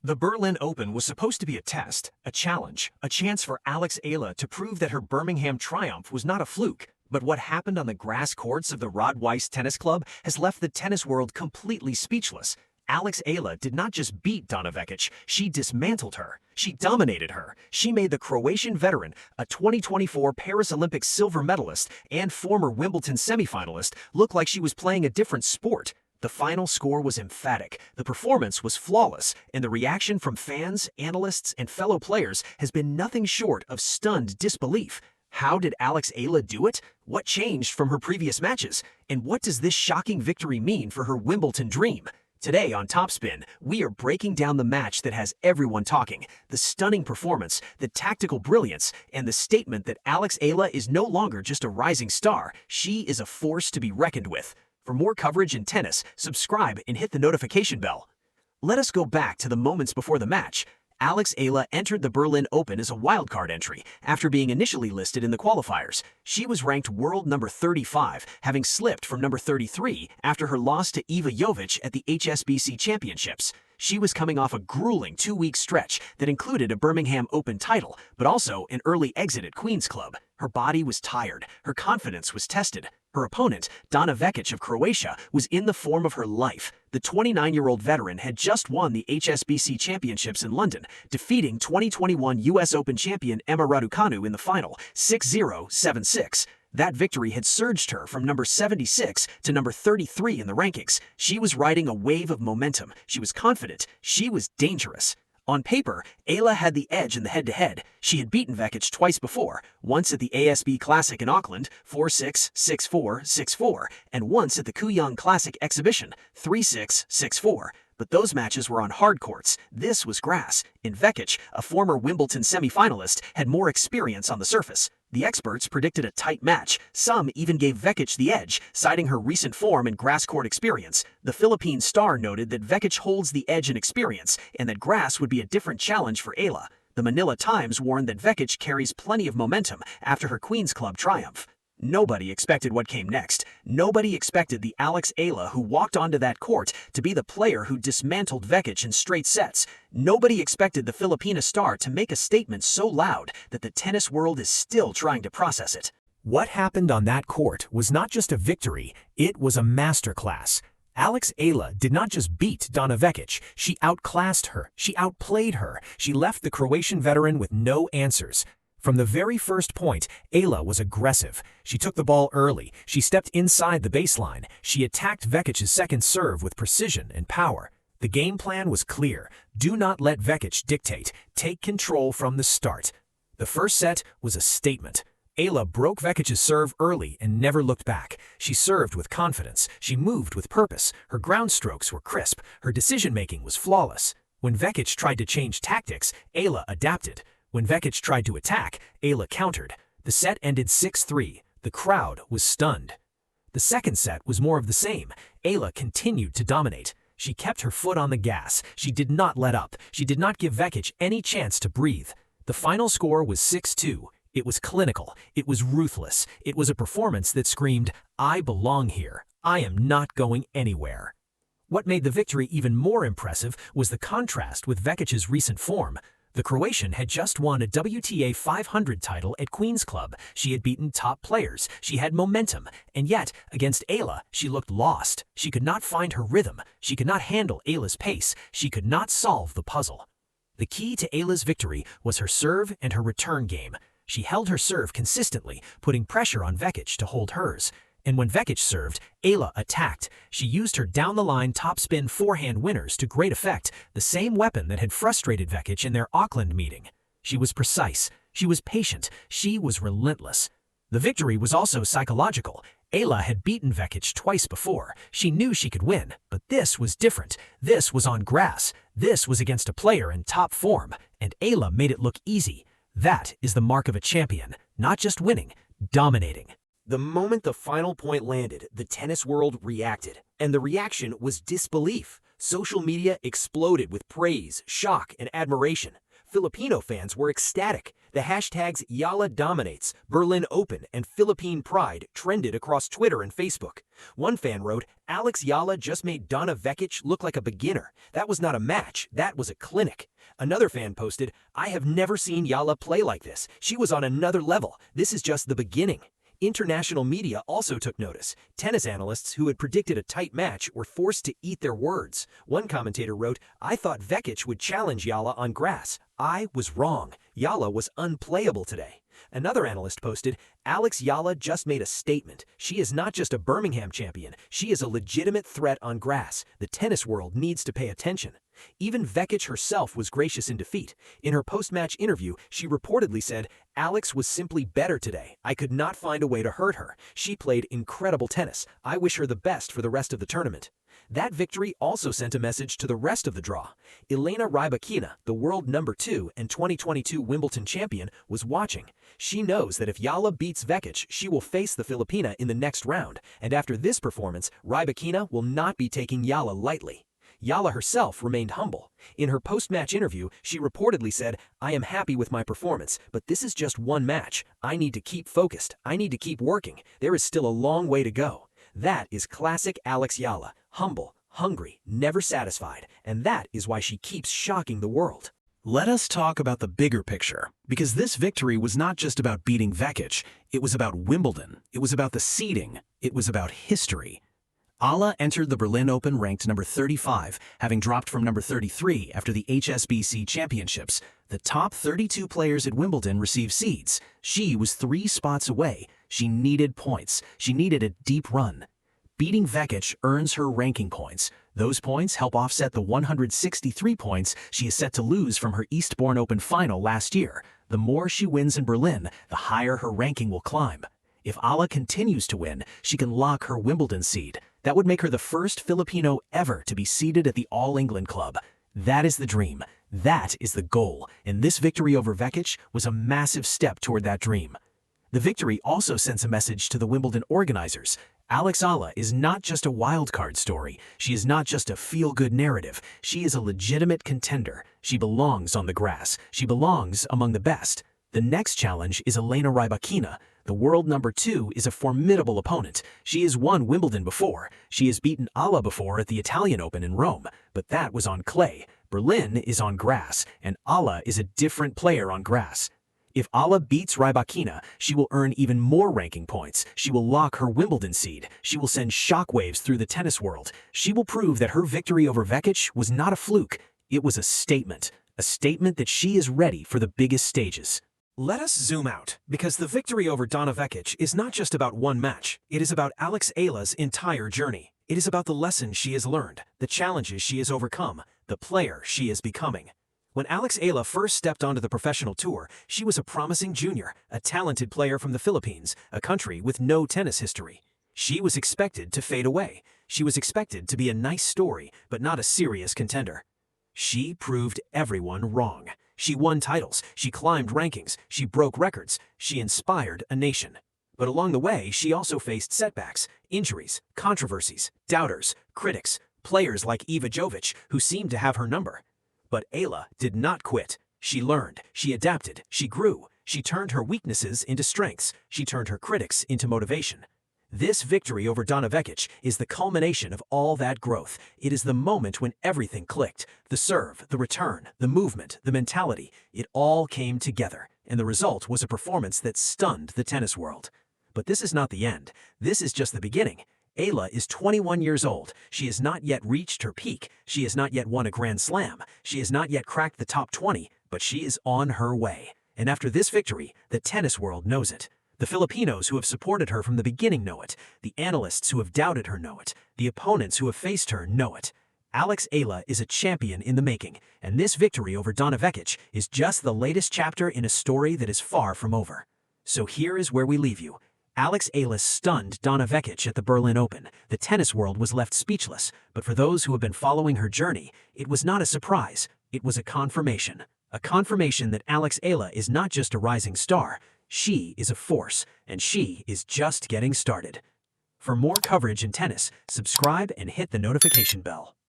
The Berlin Open was supposed to be a test, a challenge, a chance for Alex Eala to prove that her Birmingham triumph was not a fluke. But what happened on the grass courts of the Rod Weiss Tennis Club has left the tennis world completely speechless. Alex Eala did not just beat Donna Vekic, she dismantled her. She dominated her. She made the Croatian veteran, a 2024 Paris Olympics silver medalist and former Wimbledon semifinalist, look like she was playing a different sport. The final score was emphatic, the performance was flawless, and the reaction from fans, analysts, and fellow players has been nothing short of stunned disbelief. How did Alex Eala do it? What changed from her previous matches? And what does this shocking victory mean for her Wimbledon dream? Today on TopSpin, we are breaking down the match that has everyone talking, the stunning performance, the tactical brilliance, and the statement that Alex Eala is no longer just a rising star, she is a force to be reckoned with. For more coverage in tennis, subscribe and hit the notification bell. Let us go back to the moments before the match. Alex Eala entered the Berlin Open as a wildcard entry after being initially listed in the qualifiers. She was ranked world number 35, having slipped from number 33 after her loss to Eva Jovic at the HSBC Championships. She was coming off a grueling 2-week stretch that included a Birmingham Open title, but also an early exit at Queen's Club. Her body was tired, her confidence was tested. Her opponent, Donna Vekic of Croatia, was in the form of her life. The 29-year-old veteran had just won the HSBC Championships in London, defeating 2021 US Open champion Emma Raducanu in the final, 6-0, 7-6. That victory had surged her from number 76 to number 33 in the rankings. She was riding a wave of momentum. She was confident. She was dangerous. On paper, Eala had the edge in the head-to-head. She had beaten Vekic twice before, once at the ASB Classic in Auckland, 4-6, 6-4, 6-4, and once at the Kooyong Classic Exhibition, 3-6, 6-4. But those matches were on hard courts. This was grass. And Vekic, a former Wimbledon semifinalist, had more experience on the surface. The experts predicted a tight match. Some even gave Vekic the edge, citing her recent form and grass court experience. The Philippine star noted that Vekic holds the edge in experience and that grass would be a different challenge for Eala. The Manila Times warned that Vekic carries plenty of momentum after her Queen's Club triumph. Nobody expected what came next. Nobody expected the Alex Eala who walked onto that court to be the player who dismantled Vekic in straight sets. Nobody expected the Filipina star to make a statement so loud that the tennis world is still trying to process it. What happened on that court was not just a victory, it was a masterclass. Alex Eala did not just beat Donna Vekic, she outclassed her, she outplayed her, she left the Croatian veteran with no answers. From the very first point, Eala was aggressive. She took the ball early, she stepped inside the baseline, she attacked Vekic's second serve with precision and power. The game plan was clear. Do not let Vekic dictate. Take control from the start. The first set was a statement. Eala broke Vekic's serve early and never looked back. She served with confidence. She moved with purpose. Her ground strokes were crisp. Her decision-making was flawless. When Vekic tried to change tactics, Eala adapted. When Vekic tried to attack, Eala countered. The set ended 6-3. The crowd was stunned. The second set was more of the same. Eala continued to dominate. She kept her foot on the gas. She did not let up. She did not give Vekic any chance to breathe. The final score was 6-2. It was clinical. It was ruthless. It was a performance that screamed, "I belong here. I am not going anywhere." What made the victory even more impressive was the contrast with Vekic's recent form. The Croatian had just won a WTA 500 title at Queen's Club. She had beaten top players. She had momentum. And yet, against Eala, she looked lost. She could not find her rhythm. She could not handle Eala's pace. She could not solve the puzzle. The key to Eala's victory was her serve and her return game. She held her serve consistently, putting pressure on Vekic to hold hers. And when Vekic served, Eala attacked. She used her down-the-line topspin forehand winners to great effect, the same weapon that had frustrated Vekic in their Auckland meeting. She was precise. She was patient. She was relentless. The victory was also psychological. Eala had beaten Vekic twice before. She knew she could win, but this was different. This was on grass. This was against a player in top form, and Eala made it look easy. That is the mark of a champion, not just winning, dominating. The moment the final point landed, the tennis world reacted, and the reaction was disbelief. Social media exploded with praise, shock, and admiration. Filipino fans were ecstatic. The hashtags Eala dominates, Berlin Open, and Philippine Pride trended across Twitter and Facebook. One fan wrote, "Alex Eala just made Donna Vekic look like a beginner. That was not a match, that was a clinic." Another fan posted, "I have never seen Eala play like this. She was on another level. This is just the beginning." International media also took notice. Tennis analysts who had predicted a tight match were forced to eat their words. One commentator wrote, "I thought Vekic would challenge Eala on grass. I was wrong. Eala was unplayable today." Another analyst posted, "Alex Eala just made a statement. She is not just a Birmingham champion. She is a legitimate threat on grass. The tennis world needs to pay attention." Even Vekic herself was gracious in defeat. In her post-match interview, she reportedly said, "Alex was simply better today. I could not find a way to hurt her. She played incredible tennis. I wish her the best for the rest of the tournament." That victory also sent a message to the rest of the draw. Elena Rybakina, the world #2 and 2022 Wimbledon champion, was watching. She knows that if Eala beats Vekic, she will face the Filipina in the next round, and after this performance, Rybakina will not be taking Eala lightly. Eala herself remained humble. In her post-match interview, she reportedly said, "I am happy with my performance, but this is just one match. I need to keep focused. I need to keep working. There is still a long way to go." That is classic Alex Eala. Humble, hungry, never satisfied, and that is why she keeps shocking the world. Let us talk about the bigger picture, because this victory was not just about beating Vekic, it was about Wimbledon, it was about the seeding, it was about history. Eala entered the Berlin Open ranked number 35, having dropped from number 33 after the HSBC Championships. The top 32 players at Wimbledon received seeds. She was 3 spots away. She needed points. She needed a deep run. Beating Vekic earns her ranking points. Those points help offset the 163 points she is set to lose from her Eastbourne Open final last year. The more she wins in Berlin, the higher her ranking will climb. If Eala continues to win, she can lock her Wimbledon seed. That would make her the first Filipino ever to be seeded at the All England Club. That is the dream. That is the goal. And this victory over Vekic was a massive step toward that dream. The victory also sends a message to the Wimbledon organizers. Alex Eala is not just a wildcard story. She is not just a feel-good narrative. She is a legitimate contender. She belongs on the grass. She belongs among the best. The next challenge is Elena Rybakina. The world #2 is a formidable opponent. She has won Wimbledon before. She has beaten Eala before at the Italian Open in Rome, but that was on clay. Berlin is on grass, and Eala is a different player on grass. If Eala beats Rybakina, she will earn even more ranking points. She will lock her Wimbledon seed. She will send shockwaves through the tennis world. She will prove that her victory over Vekic was not a fluke. It was a statement that she is ready for the biggest stages. Let us zoom out, because the victory over Donna Vekic is not just about one match. It is about Alex Eala's entire journey. It is about the lessons she has learned, the challenges she has overcome, the player she is becoming. When Alex Eala first stepped onto the professional tour, she was a promising junior, a talented player from the Philippines, a country with no tennis history. She was expected to fade away. She was expected to be a nice story, but not a serious contender. She proved everyone wrong. She won titles, she climbed rankings, she broke records, she inspired a nation. But along the way, she also faced setbacks, injuries, controversies, doubters, critics, players like Iva Jovic who seemed to have her number. But Eala did not quit. She learned, she adapted, she grew, she turned her weaknesses into strengths, she turned her critics into motivation. This victory over Donna Vekic is the culmination of all that growth. It is the moment when everything clicked. The serve, the return, the movement, the mentality, it all came together, and the result was a performance that stunned the tennis world. But this is not the end. This is just the beginning. Eala is 21 years old. She has not yet reached her peak. She has not yet won a Grand Slam. She has not yet cracked the top 20, but she is on her way. And after this victory, the tennis world knows it. The Filipinos who have supported her from the beginning know it. The analysts who have doubted her know it. The opponents who have faced her know it. Alex Eala is a champion in the making, and this victory over Donna Vekic is just the latest chapter in a story that is far from over. So here is where we leave you. Alex Eala stunned Donna Vekic at the Berlin Open. The tennis world was left speechless, but for those who have been following her journey, it was not a surprise. It was a confirmation. A confirmation that Alex Eala is not just a rising star. She is a force, and she is just getting started. For more coverage in tennis, subscribe and hit the notification bell.